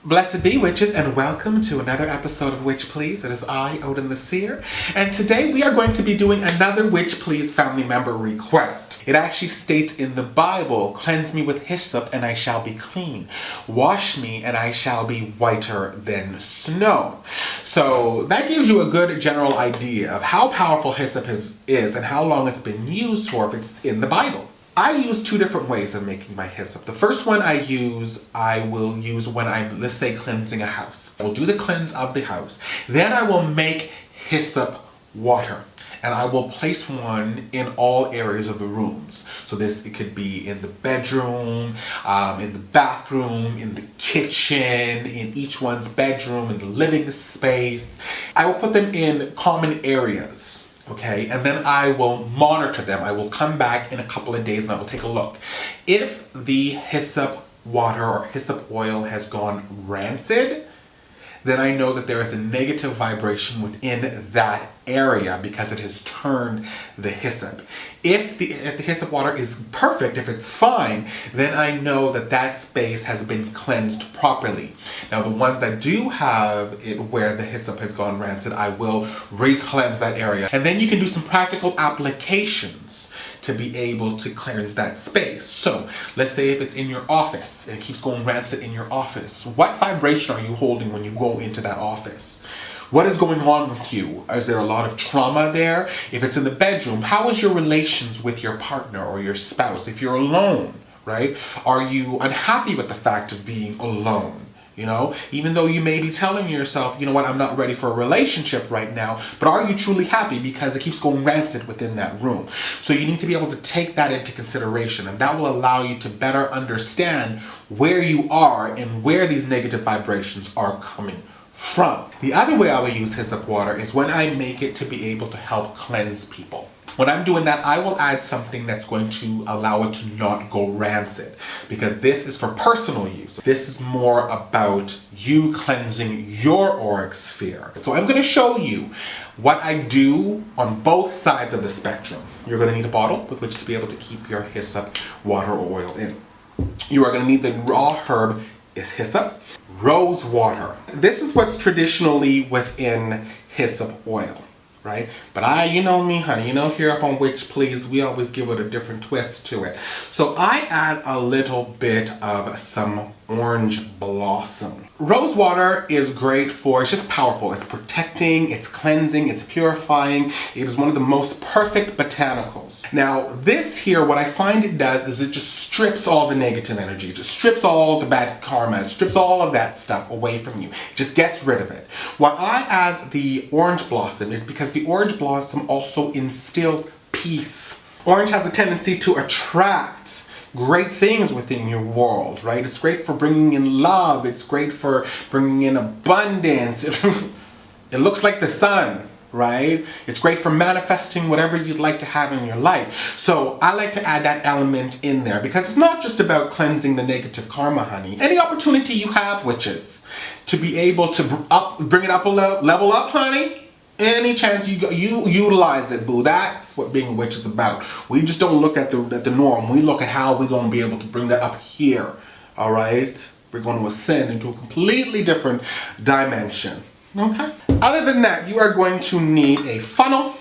Blessed be witches, and welcome to another episode of Witch Please. It is I, Odin the Seer, and today we are going to be doing another Witch Please family member request. It actually states in the Bible, "Cleanse me with hyssop and I shall be clean. Wash me and I shall be whiter than snow." So that gives you a good general idea of how powerful hyssop is and how long it's been used for if it's in the Bible. I use two different ways of making my hyssop. The first one I will use when I'm, let's say, cleansing a house. I will do the cleanse of the house. Then I will make hyssop water. And I will place one in all areas of the rooms. So it could be in the bedroom, in the bathroom, in the kitchen, in each one's bedroom, in the living space. I will put them in common areas. Okay, and then I will monitor them. I will come back in a couple of days and I will take a look. If the hyssop water or hyssop oil has gone rancid, then I know that there is a negative vibration within that area because it has turned the hyssop. If the hyssop water is perfect, if it's fine, then I know that that space has been cleansed properly. Now the ones that do have it where the hyssop has gone rancid, I will re-cleanse that area. And then you can do some practical applications to be able to cleanse that space. So let's say if it's in your office and it keeps going rancid in your office, what vibration are you holding when you go into that office? What is going on with you? Is there a lot of trauma there? If it's in the bedroom, how is your relations with your partner or your spouse? If you're alone, right? Are you unhappy with the fact of being alone? You know, even though you may be telling yourself, you know what, I'm not ready for a relationship right now, but are you truly happy because it keeps going rancid within that room? So you need to be able to take that into consideration, and that will allow you to better understand where you are and where these negative vibrations are coming from. The other way I will use hyssop water is when I make it to be able to help cleanse people. When I'm doing that, I will add something that's going to allow it to not go rancid, because this is for personal use. This is more about you cleansing your auric sphere. So I'm going to show you what I do on both sides of the spectrum. You're going to need a bottle with which to be able to keep your hyssop water or oil in. You are going to need the raw herb is hyssop, rose water. This is what's traditionally within hyssop oil. Right? But you know me, honey, here up on Witch Please, we always give it a different twist to it. So I add a little bit of some orange blossom. Rose water is great for, it's just powerful. It's protecting, it's cleansing, it's purifying. It is one of the most perfect botanicals. Now this here, what I find it does is it just strips all the negative energy, just strips all the bad karma, strips all of that stuff away from you, just gets rid of it. Why I add the orange blossom is because the orange blossom also instills peace. Orange has a tendency to attract great things within your world, right? It's great for bringing in love. It's great for bringing in abundance. It looks like the sun, right? It's great for manifesting whatever you'd like to have in your life. So I like to add that element in there because it's not just about cleansing the negative karma, honey. Any opportunity you have, witches, to be able to bring it up a level up, honey, any chance you utilize it, boo. That's what being a witch is about. We just don't look at the norm. We look at how we're going to be able to bring that up here. All right? We're going to ascend into a completely different dimension. Okay? Other than that, you are going to need a funnel,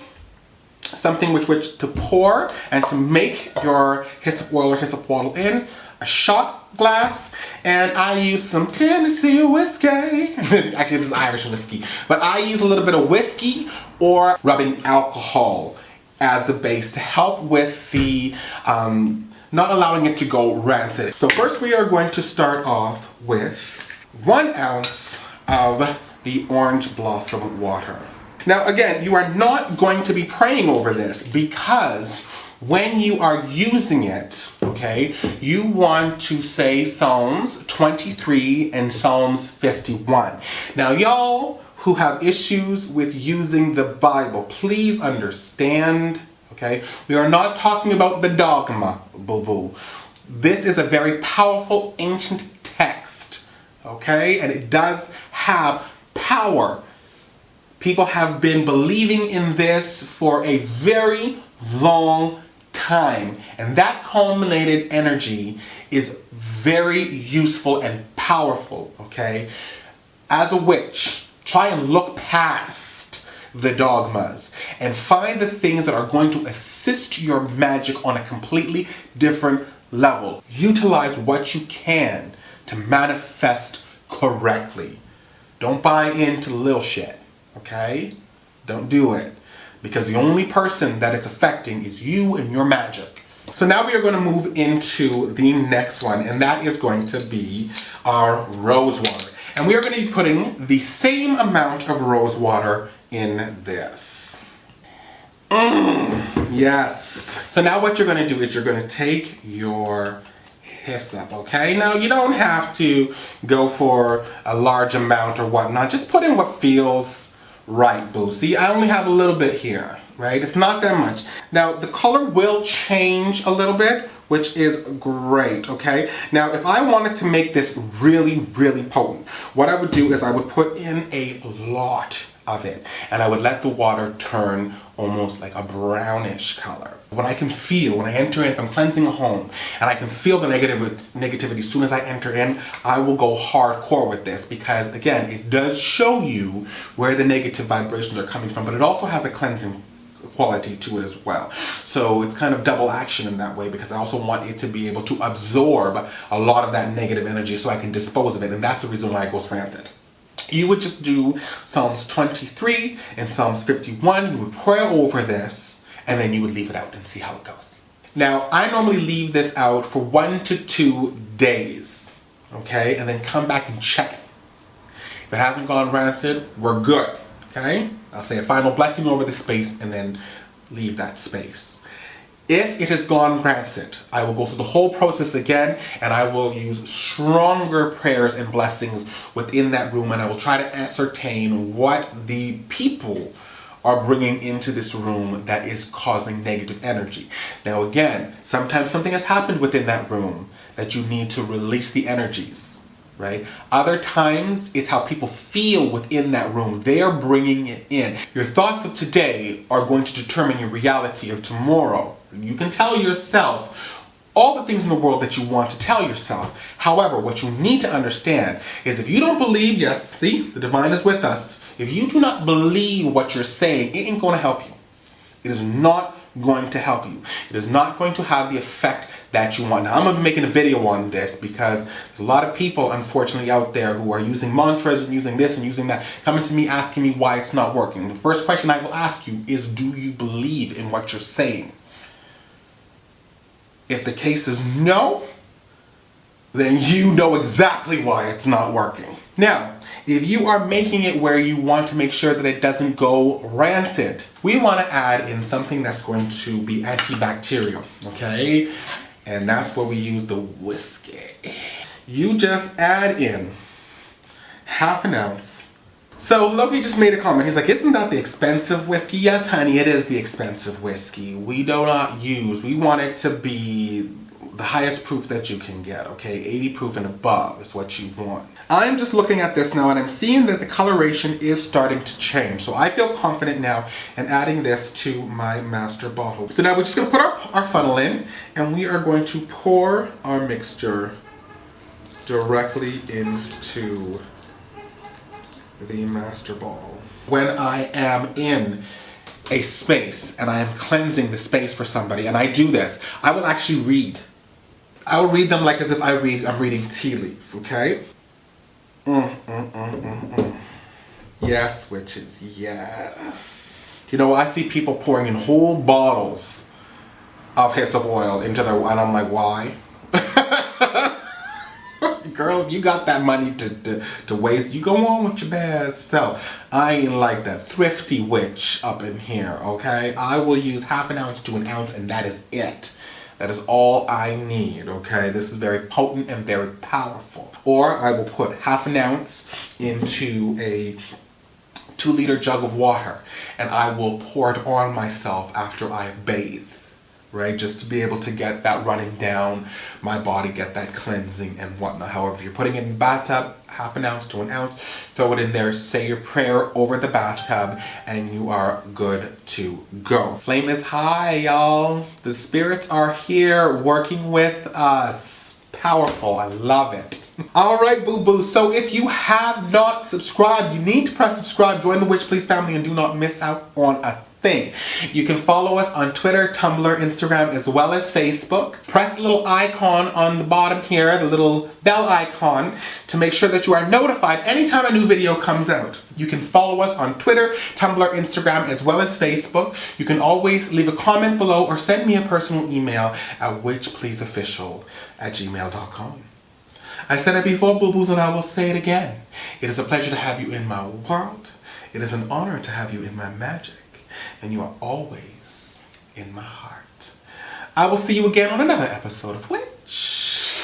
something with which to pour and to make your hyssop oil or hyssop water in, a shot glass, and I use some Tennessee whiskey. Actually, this is Irish whiskey, but I use a little bit of whiskey or rubbing alcohol as the base to help with the not allowing it to go rancid. So first we are going to start off with 1 ounce of the orange blossom water. Now again, you are not going to be praying over this because when you are using it, okay, you want to say Psalms 23 and Psalms 51. Now, y'all who have issues with using the Bible, please understand, okay? We are not talking about the dogma, boo-boo. This is a very powerful ancient text, okay? And it does have power. People have been believing in this for a very long time, and that culminated energy is very useful and powerful. powerful, okay? As a witch, try and look past the dogmas and find the things that are going to assist your magic on a completely different level. Utilize what you can to manifest correctly. Don't buy into little shit, okay? Don't do it. Because the only person that it's affecting is you and your magic. So now we are going to move into the next one, and that is going to be our rose water. And we are going to be putting the same amount of rose water in this. Yes. So now what you're going to do is you're going to take your hyssop, okay? Now you don't have to go for a large amount or whatnot. Just put in what feels right, boo. See, I only have a little bit here, right? It's not that much. Now the color will change a little bit, which is great, okay? Now if I wanted to make this really, really potent, what I would do is I would put in a lot of it, and I would let the water turn almost like a brownish color. When I can feel, when I enter in, if I'm cleansing a home, and I can feel the negativity as soon as I enter in, I will go hardcore with this, because again, it does show you where the negative vibrations are coming from, but it also has a cleansing quality to it as well. So it's kind of double action in that way, because I also want it to be able to absorb a lot of that negative energy so I can dispose of it, and that's the reason why it goes rancid. You would just do Psalms 23 and Psalms 51, you would pray over this, and then you would leave it out and see how it goes. Now, I normally leave this out for 1 to 2 days, okay? And then come back and check it. If it hasn't gone rancid, we're good, okay? I'll say a final blessing over the space and then leave that space. If it has gone rancid, I will go through the whole process again, and I will use stronger prayers and blessings within that room, and I will try to ascertain what the people are bringing into this room that is causing negative energy. Now again, sometimes something has happened within that room that you need to release the energies, right? Other times, it's how people feel within that room. They are bringing it in. Your thoughts of today are going to determine your reality of tomorrow. You can tell yourself all the things in the world that you want to tell yourself. However, what you need to understand is if you don't believe, yes, see, the divine is with us. If you do not believe what you're saying, it ain't going to help you. It is not going to help you. It is not going to have the effect that you want. Now, I'm going to be making a video on this because there's a lot of people, unfortunately, out there who are using mantras and using this and using that, coming to me asking me why it's not working. The first question I will ask you is, do you believe in what you're saying? If the case is no, then you know exactly why it's not working. Now, if you are making it where you want to make sure that it doesn't go rancid, we want to add in something that's going to be antibacterial, okay? And that's where we use the whiskey. You just add in half an ounce. So Loki just made a comment. He's like, isn't that the expensive whiskey? Yes, honey, it is the expensive whiskey. We do not use, we want it to be the highest proof that you can get, okay? 80 proof and above is what you want. I'm just looking at this now and I'm seeing that the coloration is starting to change. So I feel confident now in adding this to my master bottle. So now we're just gonna put our funnel in and we are going to pour our mixture directly into the master bottle. When I am in a space and I am cleansing the space for somebody, and I do this, I will actually read. I will read them like as if I'm reading tea leaves, okay? Yes, witches, yes. You know, I see people pouring in whole bottles of hyssop oil into their, and I'm like, why? Girl, if you got that money to waste, you go on with your best self. I ain't like that thrifty witch up in here, okay? I will use half an ounce to an ounce and that is it. That is all I need, okay? This is very potent and very powerful. Or I will put half an ounce into a 2-liter jug of water and I will pour it on myself after I have bathed. Right, just to be able to get that running down my body, get that cleansing and whatnot. However, if you're putting it in the bathtub, half an ounce to an ounce, throw it in there, say your prayer over the bathtub, and you are good to go. Flame is high, y'all. The spirits are here working with us. Powerful, I love it. Alright, boo-boo. So if you have not subscribed, you need to press subscribe, join the Witch Please family, and do not miss out on a thing. You can follow us on Twitter, Tumblr, Instagram, as well as Facebook. Press the little icon on the bottom here, the little bell icon, to make sure that you are notified anytime a new video comes out. You can follow us on Twitter, Tumblr, Instagram, as well as Facebook. You can always leave a comment below or send me a personal email at witchpleaseofficial@gmail.com. I said it before, boo-boos, and I will say it again. It is a pleasure to have you in my world. It is an honor to have you in my magic. And you are always in my heart. I will see you again on another episode of Witch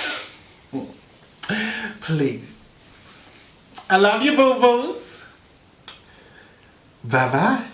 Please. I love you, boo-boos. Bye-bye.